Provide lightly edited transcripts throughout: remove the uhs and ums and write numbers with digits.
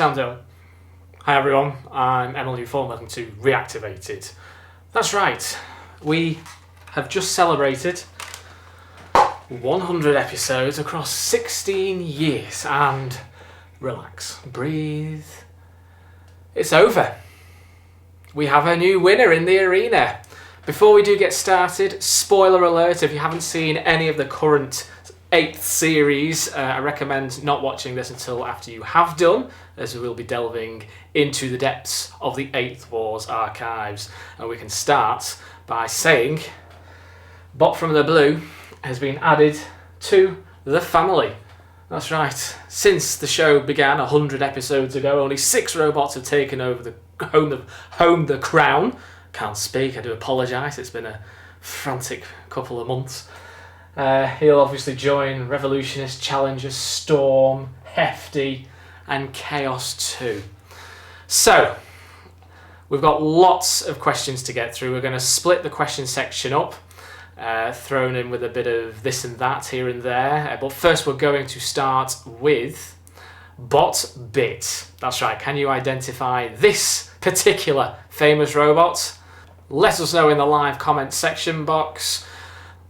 sound ill. Hi everyone, I'm Emily Form, welcome to Reactivated. That's right, we have just celebrated 100 episodes across 16 years and relax, breathe. It's over. We have a new winner in the arena. Before we do get started, spoiler alert, if you haven't seen any of the current 8th series, I recommend not watching this until after you have done, as we will be delving into the depths of the 8th War's archives. And we can start by saying, Bot from the Blue has been added to the family. That's right, since the show began 100 episodes ago, only 6 robots have taken over the home the crown. Can't speak, I do apologise, it's been a frantic couple of months. He'll obviously join Revolutionist, Challenger, Storm, Hefty and Chaos 2. So, we've got lots of questions to get through. We're going to split the question section up, thrown in with a bit of this and that here and there. But first we're going to start with Bot Bit. That's right, can you identify this particular famous robot? Let us know in the live comment section box.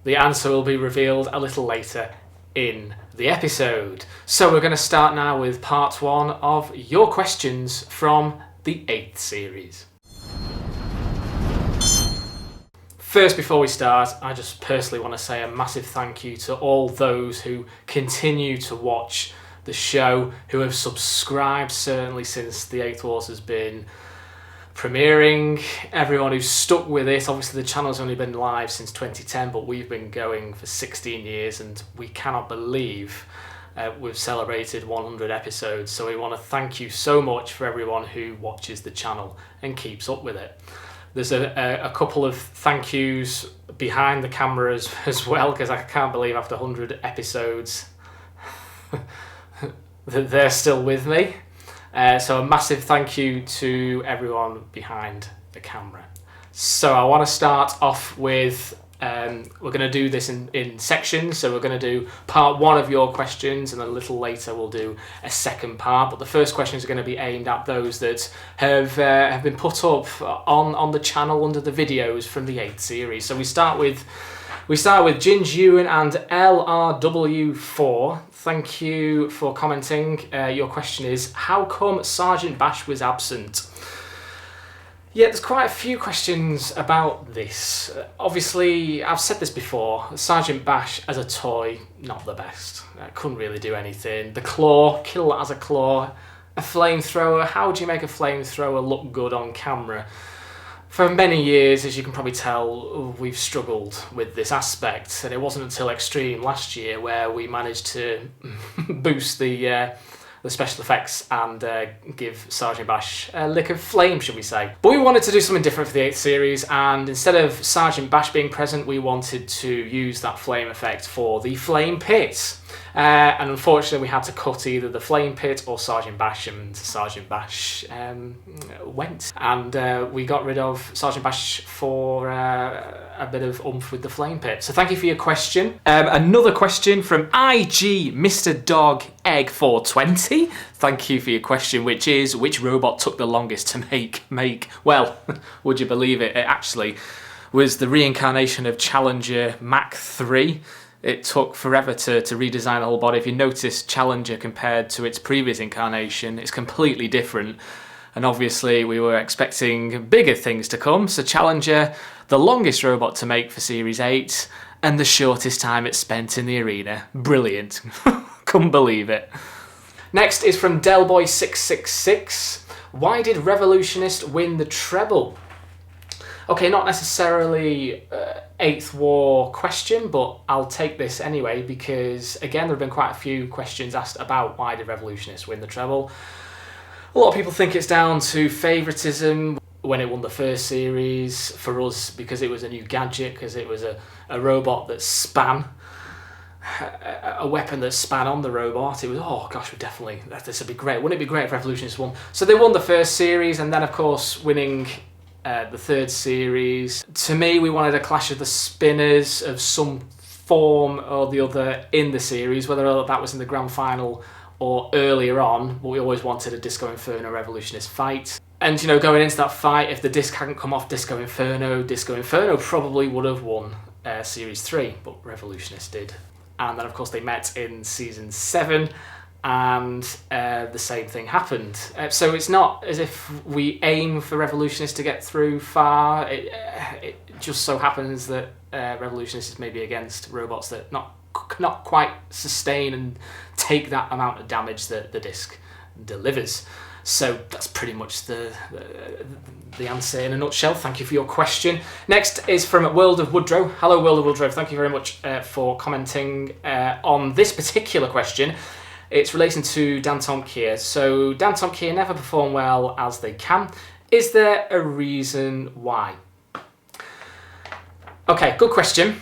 The answer will be revealed a little later in the episode. So we're going to start now with part 1 of your questions from the 8th series. First, before we start, I just personally want to say a massive thank you to all those who continue to watch the show, who have subscribed certainly since the 8th Wars has been premiering, everyone who's stuck with it. Obviously the channel's only been live since 2010, but we've been going for 16 years and we cannot believe we've celebrated 100 episodes. So we want to thank you so much for everyone who watches the channel and keeps up with it. There's a couple of thank yous behind the cameras as well, because I can't believe after 100 episodes that they're still with me. So a massive thank you to everyone behind the camera. So I want to start off with, we're going to do this in sections. So we're going to do part 1 of your questions, and then a little later we'll do a second part. But the first questions are going to be aimed at those that have been put up on the channel under the videos from the 8th series. So we start with Ginge Ewan and LRW4. Thank you for commenting. Your question is, how come Sergeant Bash was absent? Yeah, there's quite a few questions about this. Obviously, I've said this before, Sergeant Bash as a toy, not the best. Couldn't really do anything. The claw, kill as a claw. A flamethrower, how do you make a flamethrower look good on camera? For many years, as you can probably tell, we've struggled with this aspect, and it wasn't until Extreme last year where we managed to boost the special effects and give Sergeant Bash a lick of flame, should we say. But we wanted to do something different for the 8th series, and instead of Sergeant Bash being present, we wanted to use that flame effect for the flame pit. And unfortunately we had to cut either the flame pit or Sergeant Bash, and Sergeant Bash went. And we got rid of Sergeant Bash for a bit of oomph with the flame pit. So thank you for your question. Another question from IG Mr. Dog Egg 420. Thank you for your question, which is, which robot took the longest to make? Well, would you believe it? It actually was the reincarnation of Challenger Mach 3. It took forever to redesign the whole body. If you notice, Challenger compared to its previous incarnation, it's completely different. And obviously we were expecting bigger things to come. So Challenger, the longest robot to make for Series 8, and the shortest time it's spent in the arena. Brilliant. Couldn't believe it. Next is from Delboy666. Why did Revolutionist win the treble? Okay, not necessarily 8th War question, but I'll take this anyway because, again, there have been quite a few questions asked about why did Revolutionists win the treble. A lot of people think it's down to favouritism when it won the first series. For us, because it was a new gadget, because it was a robot that span, a weapon that span on the robot. It was, oh gosh, definitely, this would be great. Wouldn't it be great if Revolutionists won? So they won the first series, and then, of course, winning the 3rd series. To me, we wanted a clash of the spinners of some form or the other in the series, whether that was in the grand final or earlier on, we always wanted a Disco Inferno Revolutionist fight. And, you know, going into that fight, if the disc hadn't come off Disco Inferno probably would have won Series 3, but Revolutionist did. And then, of course, they met in Season 7, and the same thing happened. So it's not as if we aim for Revolutionist to get through far. It just so happens that Revolutionist is maybe against robots that not quite sustain and take that amount of damage that the disc delivers. So that's pretty much the answer in a nutshell. Thank you for your question. Next is from World of Woodrow. Hello, World of Woodrow. Thank you very much for commenting on this particular question. It's relating to Danton Kier. So Danton Kier never perform well as they can. Is there a reason why? Okay, good question.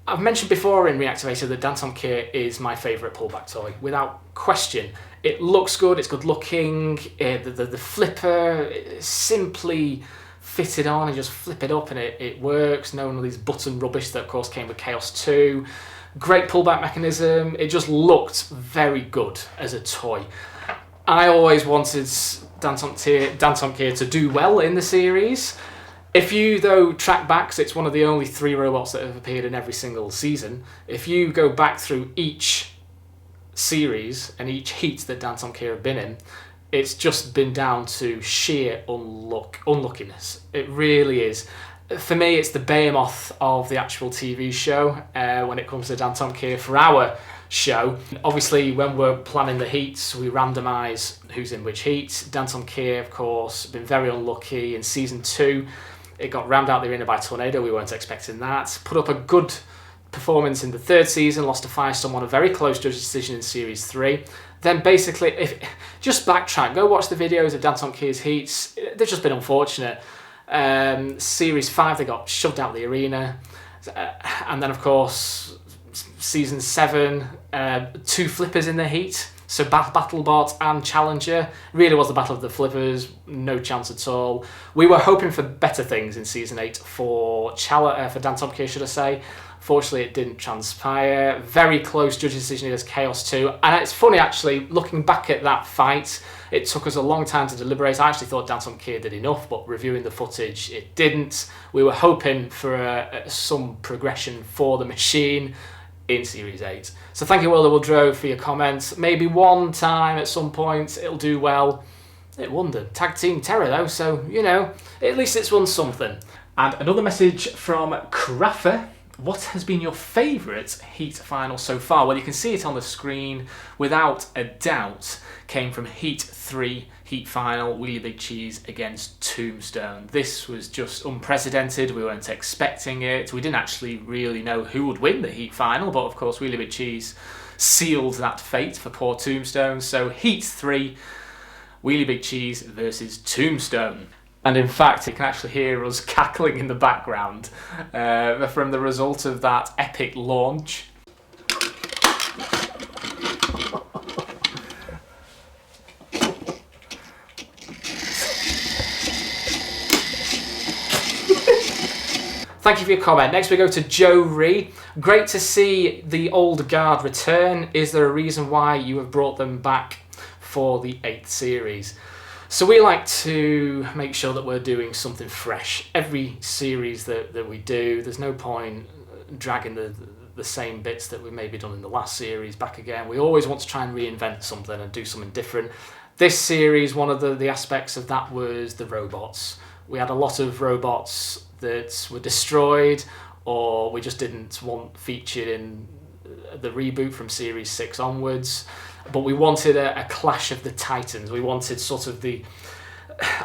I've mentioned before in Reactivated that Danton Kier is my favourite pullback toy, without question. It looks good, it's good looking, the flipper is simply fitted on, and just flip it up and it works. No one of these button rubbish that of course came with Chaos 2. Great pullback mechanism, it just looked very good as a toy. I always wanted Danton Kier to do well in the series. If you, though, track back, so it's one of the only 3 robots that have appeared in every single season, if you go back through each series and each heat that Danton Kier have been in, it's just been down to sheer unluckiness. It really is. For me, it's the behemoth of the actual TV show when it comes to Danton Kier for our show. Obviously, when we're planning the heats, we randomise who's in which heat. Danton Kier, of course, been very unlucky in Season 2. It got rammed out the arena by Tornado. We weren't expecting that. Put up a good performance in the 3rd season, lost to Firestorm on a very close judge decision in Series 3. Then basically, just backtrack, go watch the videos of Danton Kier's heats. They've just been unfortunate. Series 5, they got shoved out the arena. And then, of course, Season 7, 2 flippers in the heat. So Battlebot and Challenger really was the battle of the flippers, no chance at all. We were hoping for better things in Season 8 for Danton Kier, should I say. Fortunately, it didn't transpire. Very close judge decision against Chaos 2. And it's funny, actually, looking back at that fight, it took us a long time to deliberate. I actually thought Danton Kier did enough, but reviewing the footage, it didn't. We were hoping for some progression for the machine in Series 8. So thank you, World of Woodrow, for your comments. Maybe one time at some point it'll do well. It won the Tag Team Terror though, so, you know, at least it's won something. And another message from Craffer. What has been your favourite heat final so far? Well, you can see it on the screen, without a doubt, came from Heat 3, Heat Final, Wheelie Big Cheese against Tombstone. This was just unprecedented, we weren't expecting it. We didn't actually really know who would win the Heat Final, but of course Wheelie Big Cheese sealed that fate for poor Tombstone. So Heat 3, Wheelie Big Cheese versus Tombstone. And in fact, you can actually hear us cackling in the background from the result of that epic launch. Thank you for your comment. Next we go to Joe Ree. Great to see the old guard return. Is there a reason why you have brought them back for the 8th series? So we like to make sure that we're doing something fresh. Every series that we do, there's no point dragging the same bits that we maybe done in the last series back again. We always want to try and reinvent something and do something different. This series, one of the aspects of that was the robots. We had a lot of robots that were destroyed, or we just didn't want featured in the reboot from Series 6 onwards. But we wanted a clash of the titans. We wanted sort of an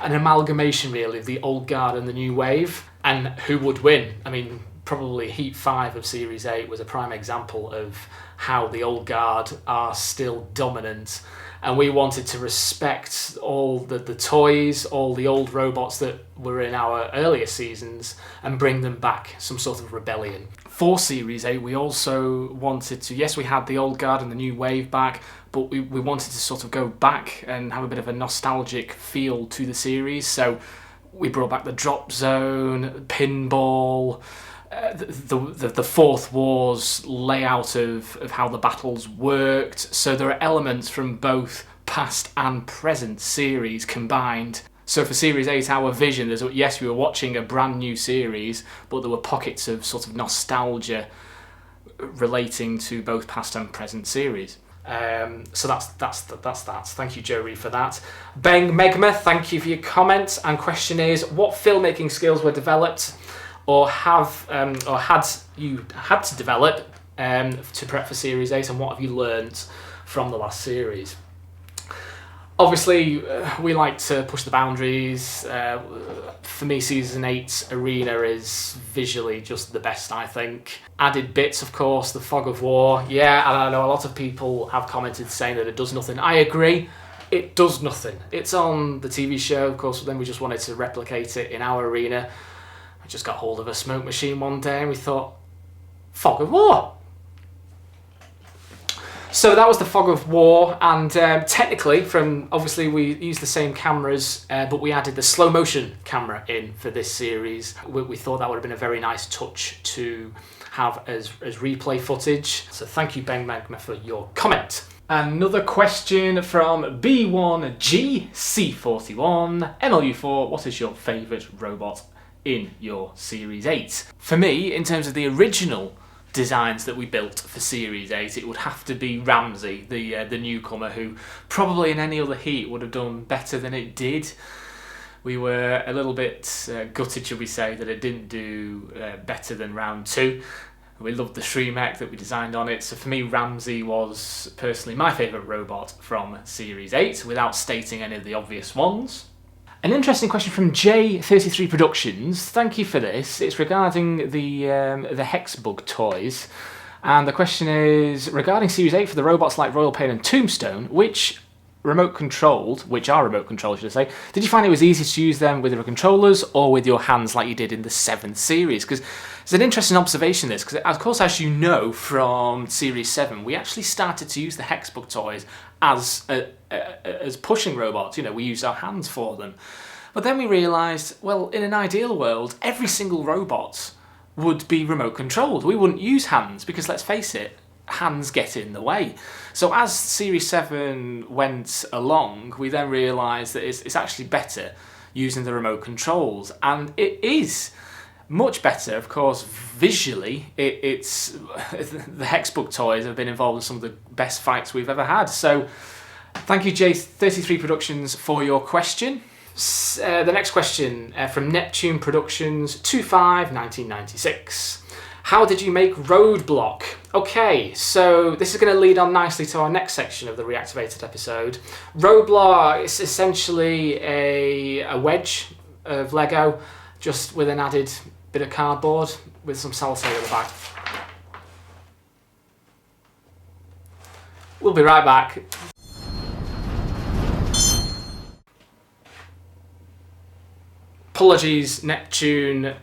amalgamation, really, of the old guard and the new wave, and who would win. I mean, probably Heat 5 of Series 8 was a prime example of how the old guard are still dominant, and we wanted to respect all the toys, all the old robots that were in our earlier seasons, and bring them back, some sort of rebellion. For Series 8, we also wanted to, yes, we had the old guard and the new wave back, but we wanted to sort of go back and have a bit of a nostalgic feel to the series. So we brought back the drop zone, pinball, the Fourth War's layout of how the battles worked. So there are elements from both past and present series combined. So for Series 8, our vision is, yes, we were watching a brand new series, but there were pockets of sort of nostalgia relating to both past and present series. So that's that. Thank you, Joey, for that. Beng Megma, thank you for your comments. And question is, what filmmaking skills were developed or had you had to develop to prep for Series 8, and what have you learnt from the last series? Obviously, we like to push the boundaries. For me, Season 8 Arena is visually just the best, I think. Added bits, of course, the Fog of War. Yeah, and I know a lot of people have commented saying that it does nothing. I agree, it does nothing. It's on the TV show, of course, but then we just wanted to replicate it in our arena. I just got hold of a smoke machine one day and we thought, Fog of War! So that was the Fog of War, and technically, obviously we used the same cameras, but we added the slow motion camera in for this series. We thought that would have been a very nice touch to have as replay footage. So thank you, Beng Magma, for your comment. Another question from B1GC41, MLU4, what is your favourite robot in your Series 8? For me, in terms of the original designs that we built for Series 8, it would have to be Ramsey, the newcomer, who probably in any other heat would have done better than it did. We were a little bit gutted, should we say, that it didn't do better than round 2. We loved the Shremek that we designed on it, so for me Ramsey was personally my favourite robot from Series 8, without stating any of the obvious ones. An interesting question from J33 Productions. Thank you for this. It's regarding the Hexbug toys. And the question is, regarding Series 8 for the robots like Royal Pain and Tombstone, which are remote controlled, should I say, did you find it was easy to use them with the controllers or with your hands like you did in the 7th series? Because it's an interesting observation, this, because of course, as you know from Series 7, we actually started to use the Hexbug toys as pushing robots. You know, we used our hands for them. But then we realised, well, in an ideal world, every single robot would be remote controlled. We wouldn't use hands because, let's face it, hands get in the way. So as Series 7 went along, we then realised that it's actually better using the remote controls, and it is much better, of course, visually. It's the Hexbug toys have been involved in some of the best fights we've ever had. So thank you, J33 Productions, for your question. The next question from Neptune Productions 25/1996. How did you make Roadblock? Okay, so this is going to lead on nicely to our next section of the Reactivated episode. Roadblock is essentially a wedge of Lego, just with an added bit of cardboard with some sellotape at the back. We'll be right back. Apologies, Neptune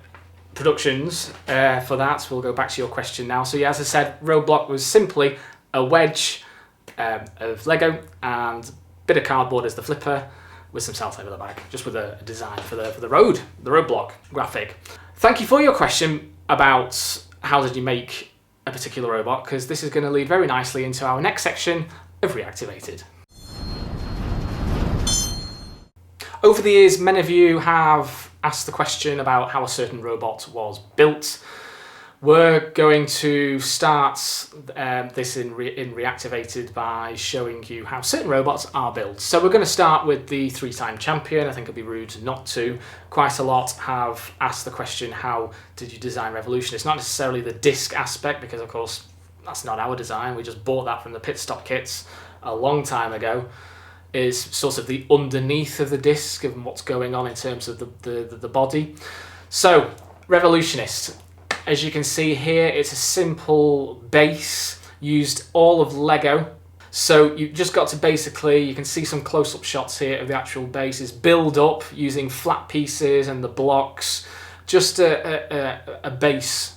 Productions, for that. We'll go back to your question now. So yeah, as I said, Roadblock was simply a wedge of Lego and a bit of cardboard as the flipper with some sellotape at the back, just with a design for the roadblock graphic. Thank you for your question about how did you make a particular robot, because this is going to lead very nicely into our next section of Reactivated. Over the years, many of you have asked the question about how a certain robot was built. We're going to start this in Reactivated by showing you how certain robots are built. So we're going to start with the 3-time champion. I think it'd be rude not to. Quite a lot have asked the question, how did you design Revolution? It's not necessarily the disc aspect, because of course that's not our design. We just bought that from the pit stop kits a long time ago. Is sort of the underneath of the disc and what's going on in terms of the body. So, Revolutionist. As you can see here, it's a simple base, used all of Lego. So you've just got to basically, you can see some close-up shots here of the actual bases, build up using flat pieces and the blocks, just a base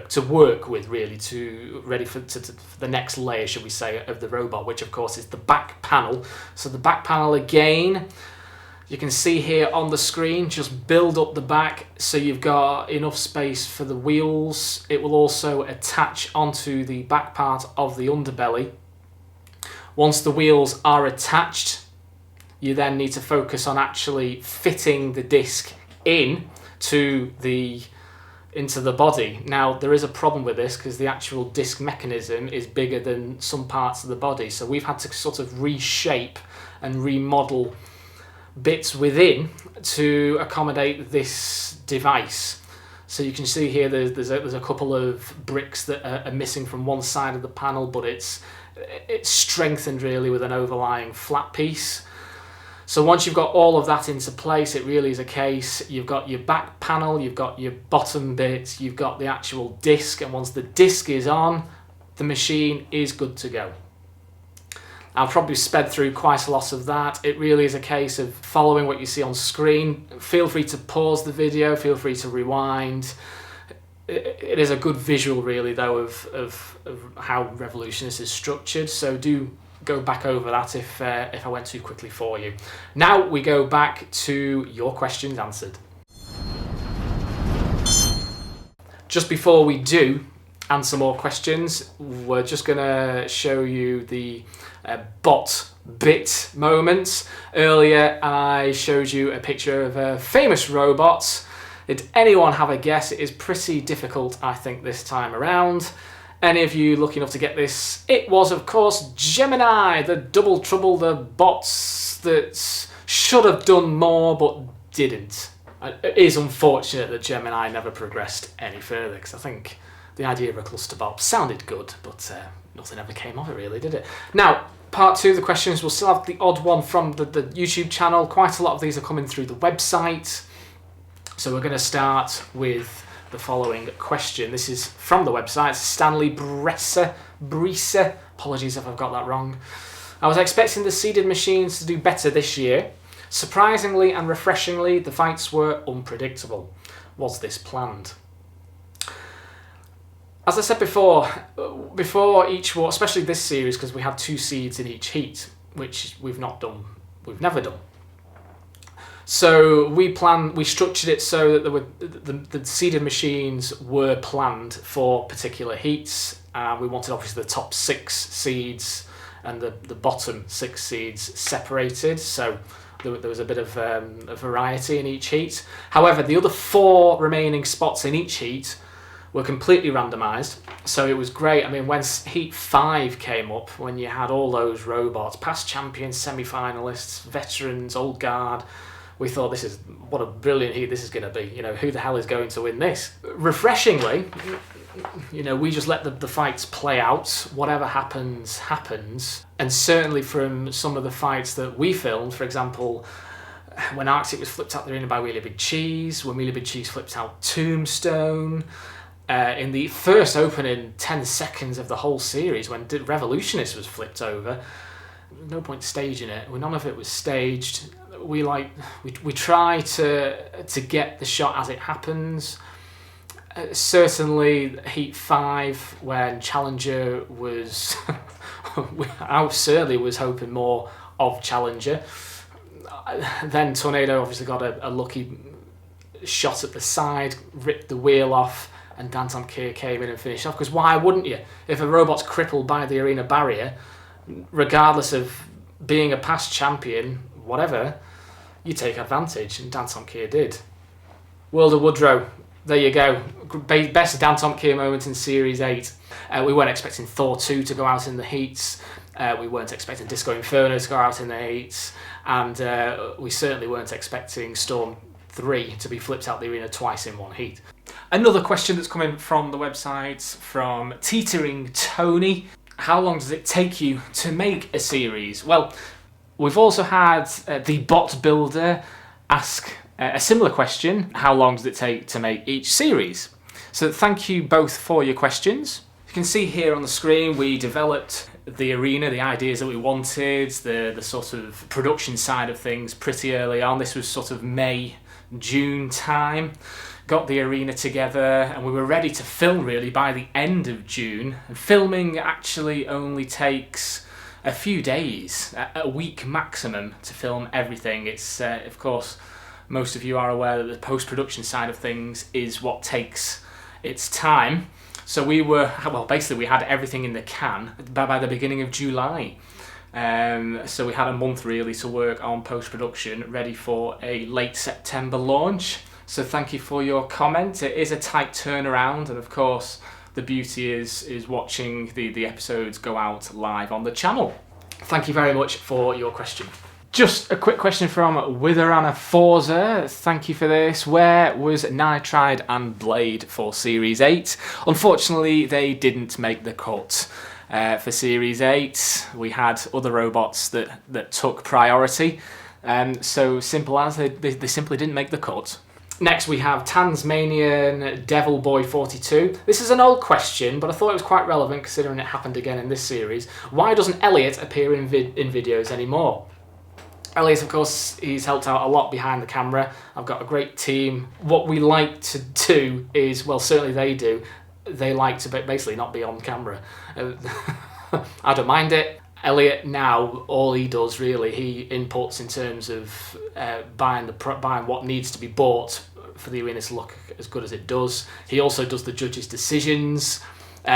to work with, really, ready for the next layer, should we say, of the robot, which of course is the back panel. So the back panel again, You can see here on the screen, just build up the back so you've got enough space for the wheels. It will also attach onto the back part of the underbelly. Once the wheels are attached, you then need to focus on actually fitting the disc into the body. Now, there is a problem with this because the actual disc mechanism is bigger than some parts of the body, so we've had to sort of reshape and remodel bits within to accommodate this device. So you can see here there's a couple of bricks that are missing from one side of the panel, but it's strengthened really with an overlying flat piece. So once you've got all of that into place, it really is a case, you've got your back panel, you've got your bottom bit, you've got the actual disc, and once the disc is on, the machine is good to go. I've probably sped through quite a lot of that. It really is a case of following what you see on screen. Feel free to pause the video, feel free to rewind. It is a good visual really though of how Revolutionist is structured, so do go back over that if I went too quickly for you. Now we go back to your questions answered. Just before we do answer more questions, we're just going to show you the bot bit moment. Earlier I showed you a picture of a famous robot. Did anyone have a guess? It is pretty difficult, I think, this time around. Any of you lucky enough to get this? It was, of course, Gemini, the double trouble, the bots that should have done more but didn't. It is unfortunate that Gemini never progressed any further, because I think the idea of a cluster bot sounded good, but nothing ever came of it really, did it? Now, part two of the questions, we'll still have the odd one from the YouTube channel. Quite a lot of these are coming through the website. So we're going to start with the following question. This is from the website, Stanley Breeser. Apologies if I've got that wrong. I was expecting the seeded machines to do better this year. Surprisingly and refreshingly, the fights were unpredictable. Was this planned? As I said before each war, especially this series, because we had 2 seeds in each heat, which we've never done. So we structured it so that there were the seeded machines were planned for particular heats. We wanted obviously the top 6 seeds and the bottom 6 seeds separated, so there was a bit of a variety in each heat. However, the other 4 remaining spots in each heat were completely randomised, so it was great. I mean, when Heat 5 came up, when you had all those robots, past champions, semi-finalists, veterans, old guard, we thought what a brilliant heat this is going to be. You know, who the hell is going to win this? Refreshingly, you know, we just let the fights play out. Whatever happens, happens. And certainly from some of the fights that we filmed, for example, when Arctic was flipped out the arena by Wheelie Big Cheese, when Wheelie Big Cheese flipped out Tombstone, in the first opening 10 seconds of the whole series, when Revolutionist was flipped over, no point staging it. None of it was staged. We try to get the shot as it happens. Certainly Heat 5, when Challenger was I certainly was hoping more of Challenger. Then Tornado obviously got a lucky shot at the side, ripped the wheel off, and Danton Kier came in and finished off, because why wouldn't you? If a robot's crippled by the arena barrier, regardless of being a past champion, whatever, you take advantage, and Danton Kier did. World of Woodrow, there you go. Best Danton Kier moment in Series 8. We weren't expecting Thor 2 to go out in the heats. We weren't expecting Disco Inferno to go out in the heats. And we certainly weren't expecting Storm 3 to be flipped out the arena twice in one heat. Another question that's coming from the website from Teetering Tony. How long does it take you to make a series? Well, we've also had the bot builder ask a similar question. How long does it take to make each series? So thank you both for your questions. You can see here on the screen we developed the arena, the ideas that we wanted, the sort of production side of things pretty early on. This was sort of May, June time. Got the arena together and we were ready to film really by the end of June. And filming actually only takes a few days, a week maximum, to film everything. It's of course, most of you are aware that the post-production side of things is what takes its time. So we had everything in the can by the beginning of July. So we had a month really to work on post-production, ready for a late September launch. So thank you for your comment. It is a tight turnaround, and of course the beauty is watching the episodes go out live on the channel. Thank you very much for your question. Just a quick question from Witherana Forza. Thank you for this. Where was Nitride and Blade for Series 8? Unfortunately, they didn't make the cut. For Series 8, we had other robots that took priority. So simple as they simply didn't make the cut. Next we have Tasmanian Devil Boy 42. This is an old question, but I thought it was quite relevant considering it happened again in this series. Why doesn't Elliot appear in videos anymore? Elliot, of course, he's helped out a lot behind the camera. I've got a great team. What we like to do is, well, certainly they do, they like to basically not be on camera. I don't mind it. Elliot now, all he does really, he inputs in terms of buying what needs to be bought for the arena to look as good as it does. He also does the judges' decisions.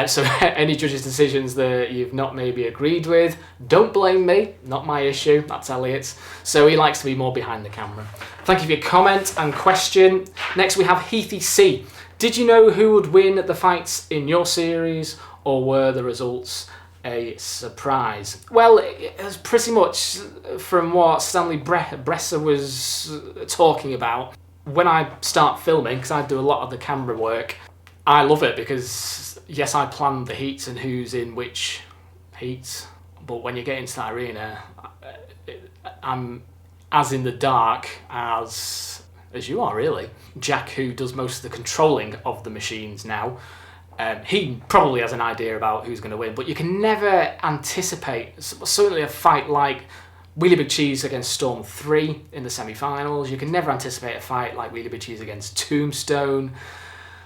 So any judges' decisions that you've not maybe agreed with, don't blame me, not my issue, that's Elliot's. So he likes to be more behind the camera. Thank you for your comment and question. Next we have Heathy C. Did you know who would win the fights in your series, or were the results a surprise? Well, it was pretty much from what Stanley Bresser was talking about. When I start filming, because I do a lot of the camera work, I love it because, yes, I plan the heats and who's in which heats, but when you get into that arena, I'm as in the dark as you are, really. Jack, who does most of the controlling of the machines now, he probably has an idea about who's going to win, but you can never anticipate, certainly a fight like Wheelie Big Cheese against Storm 3 in the semi-finals, you can never anticipate a fight like Wheelie Big Cheese against Tombstone.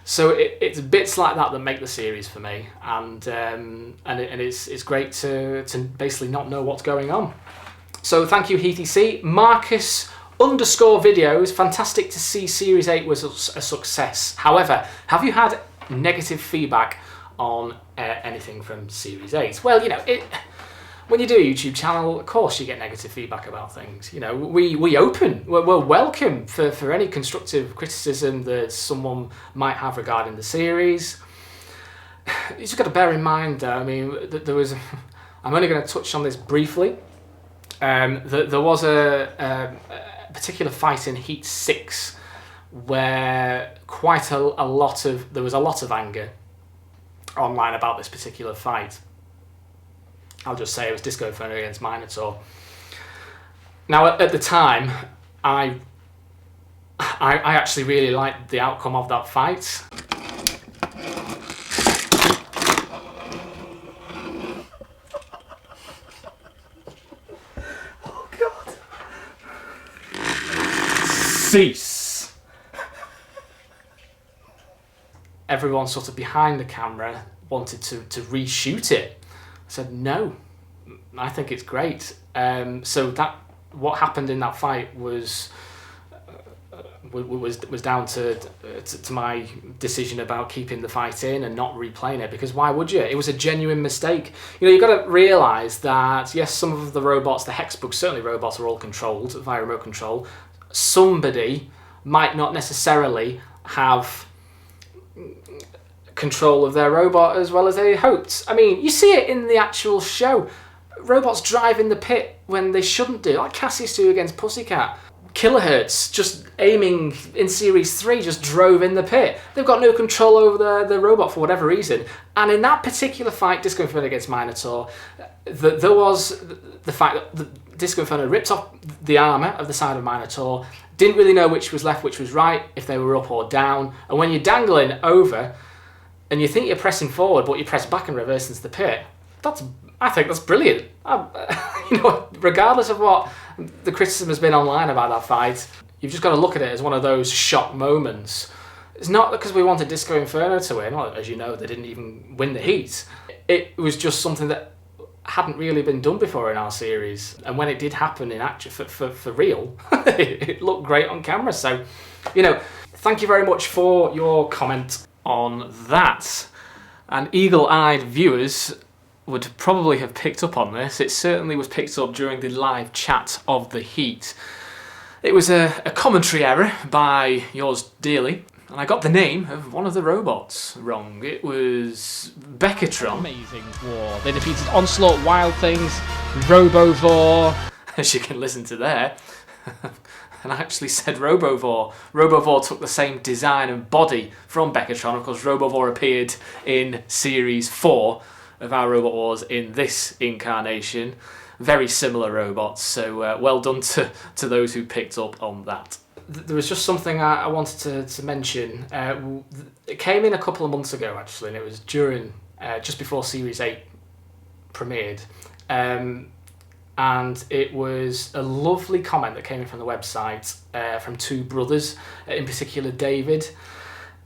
So it's bits like that make the series for me, and it's great to basically not know what's going on. So thank you, Heathy C. Marcus_videos, fantastic to see Series 8 was a success. However, have you had negative feedback on anything from Series 8? Well, you know, when you do a YouTube channel, of course you get negative feedback about things. You know, we're welcome for any constructive criticism that someone might have regarding the series. You just got to bear in mind, though, I mean, that there was, I'm only going to touch on this briefly, there was a particular fight in Heat 6 where there was a lot of anger online about this particular fight. I'll just say it was Disco Inferno against Minotaur. Now, at the time, I actually really liked the outcome of that fight. Oh God! Cease. Everyone sort of behind the camera wanted to reshoot it. I said no, I think it's great. So what happened in that fight was down to my decision about keeping the fight in and not replaying it, because why would you? It was a genuine mistake. You know, you've got to realise that yes, some of the robots, the Hexbugs, certainly robots, are all controlled via remote control. Somebody might not necessarily have control of their robot as well as they hoped. I mean, you see it in the actual show. Robots drive in the pit when they shouldn't do, like Cassius 2 against Pussycat. Kilohertz, just aiming in Series 3, just drove in the pit. They've got no control over the robot for whatever reason. And in that particular fight, Disco Inferno against Minotaur, there was the fact that Disco Inferno ripped off the armour of the side of Minotaur, didn't really know which was left, which was right, if they were up or down. And when you're dangling over, and you think you're pressing forward, but you press back and reverse into the pit, I think that's brilliant. You know, regardless of what the criticism has been online about that fight, you've just got to look at it as one of those shock moments. It's not because we wanted Disco Inferno to win. Well, as you know, they didn't even win the heat. It was just something that hadn't really been done before in our series. And when it did happen in action, for real, it looked great on camera. So, you know, thank you very much for your comment on that. And eagle-eyed viewers would probably have picked up on this. It certainly was picked up during the live chat of the heat. It was a commentary error by yours dearly, and I got the name of one of the robots wrong. It was Beckatron. Amazing war. They defeated Onslaught, Wild Things, Robovore. As you can listen to there. And I actually said Robovore. Robovore took the same design and body from Beckatron. Of course, Robovore appeared in Series 4 of our Robot Wars in this incarnation. Very similar robots, so well done to those who picked up on that. There was just something I wanted to mention. It came in a couple of months ago, actually, and it was during, just before Series 8 premiered. And it was a lovely comment that came in from the website from two brothers, in particular David.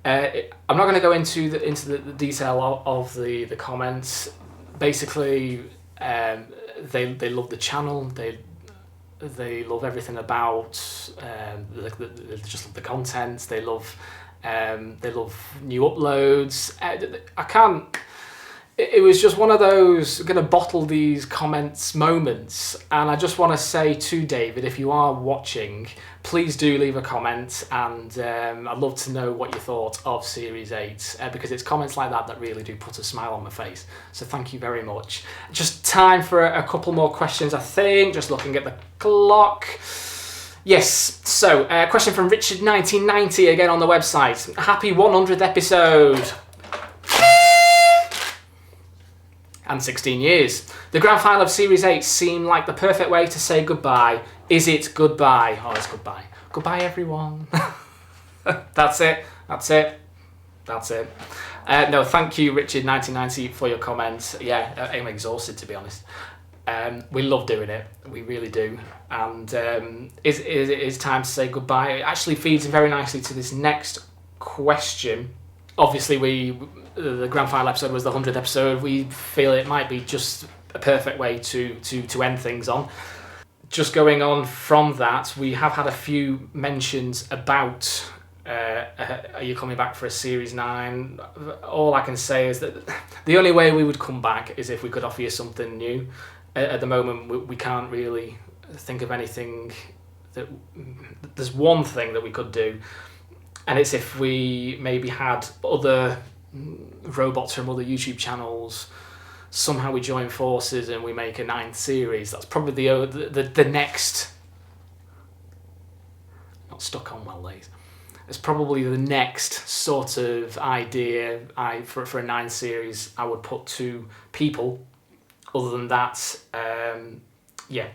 I'm not going to go into the detail of the comments. Basically, they love the channel. They love everything about. They just love the content. They love new uploads. I can't. It was just one of those going to bottle these comments moments, and I just want to say to David, if you are watching, please do leave a comment, and I'd love to know what you thought of Series 8, because it's comments like that that really do put a smile on my face. So thank you very much. Just time for a couple more questions, I think, just looking at the clock. Yes, so question from Richard1990 again on the website. Happy 100th episode. And 16 years. The grand final of Series 8 seemed like the perfect way to say goodbye. Is it goodbye? Oh, it's goodbye. Goodbye, everyone. That's it. That's it. That's it. No, thank you, Richard1990, for your comments. Yeah, I'm exhausted, to be honest. We love doing it. We really do. And it is time to say goodbye. It actually feeds in very nicely to this next question. Obviously, the grand final episode was the 100th episode. We feel it might be just a perfect way to end things on. Just going on from that, we have had a few mentions about are you coming back for a Series 9? All I can say is that the only way we would come back is if we could offer you something new. At the moment, we can't really think of anything. There's one thing that we could do, and it's if we maybe had other robots from other YouTube channels, somehow we join forces and we make a 9th series. That's probably the next, not stuck on well days. It's probably the next sort of idea for a 9th series I would put to people. Other than that, yeah,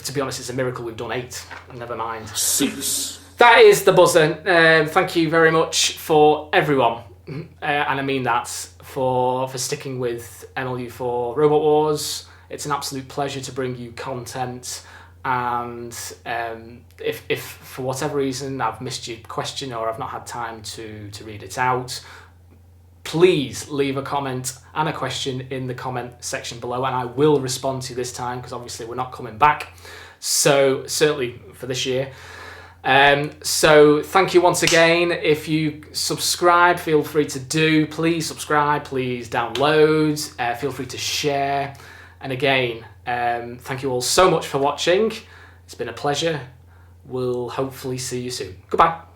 to be honest, it's a miracle we've done 8. Never mind 6. That is the buzzer. Thank you very much for everyone, and I mean that, for sticking with MLU4 Robot Wars. It's an absolute pleasure to bring you content, and if for whatever reason I've missed your question or I've not had time to read it out, please leave a comment and a question in the comment section below, and I will respond to you this time, because obviously we're not coming back, so certainly for this year. So thank you once again. If you subscribe, feel free to do. Please subscribe, please download, feel free to share. And again, thank you all so much for watching. It's been a pleasure. We'll hopefully see you soon. Goodbye.